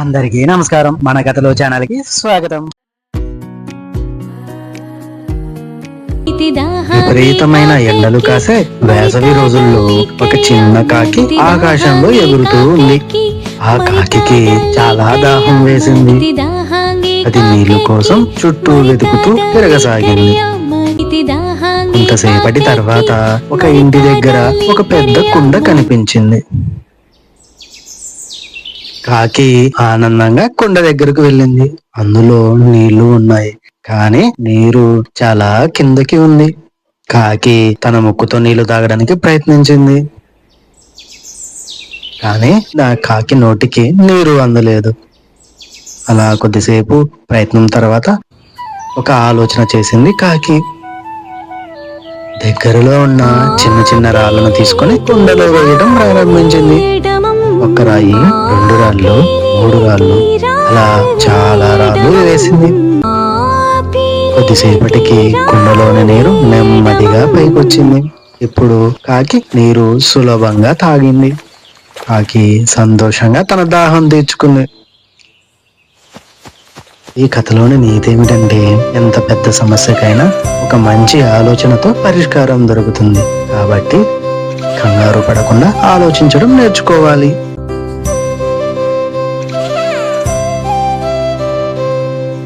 అందరికీ నమస్కారం. మన కథలో ఛానల్ కి స్వాగతం. విపరీతమైన ఎండలు కాసే వేసవి రోజుల్లో ఒక చిన్న కాకి ఆకాశంలో ఎగురుతూ ఉంది. ఆ కాకి చాలా దాహం వేసింది. అది నీళ్లు కోసం చుట్టూ వెతుకుతూ తిరగసాగింది. కొంతసేపటి తర్వాత ఒక ఇంటి దగ్గర ఒక పెద్ద కుండ కనిపించింది. కాకి ఆనందంగా కుండ దగ్గరకు వెళ్ళింది. అందులో నీళ్లు ఉన్నాయి, కానీ నీరు చాలా కిందకి ఉంది. కాకి తన ముక్కుతో నీళ్లు తాగడానికి ప్రయత్నించింది, కానీ కాకి నోటికి నీరు అందలేదు. అలా కొద్దిసేపు ప్రయత్నం తర్వాత ఒక ఆలోచన చేసింది కాకి. దగ్గరలో ఉన్న చిన్న చిన్న రాళ్లను తీసుకొని కుండలో వేయడం ప్రారంభించింది. ఒక రాయి, 2 రాళ్ళు, 3 రాళ్ళు, అలా చాలా రాళ్ళు వేసింది. కొద్దిసేపటికి కుండలోని నీరు నెమ్మదిగా పైకొచ్చింది. ఇప్పుడు కాకి నీరు సులభంగా తాగింది. కాకి సంతోషంగా తన దాహం తీర్చుకుంది. ఈ కథలోని నీతి ఏమిటంటే, ఎంత పెద్ద సమస్యకైనా ఒక మంచి ఆలోచనతో పరిష్కారం దొరుకుతుంది. కాబట్టి కంగారు పడకుండా ఆలోచించడం నేర్చుకోవాలి.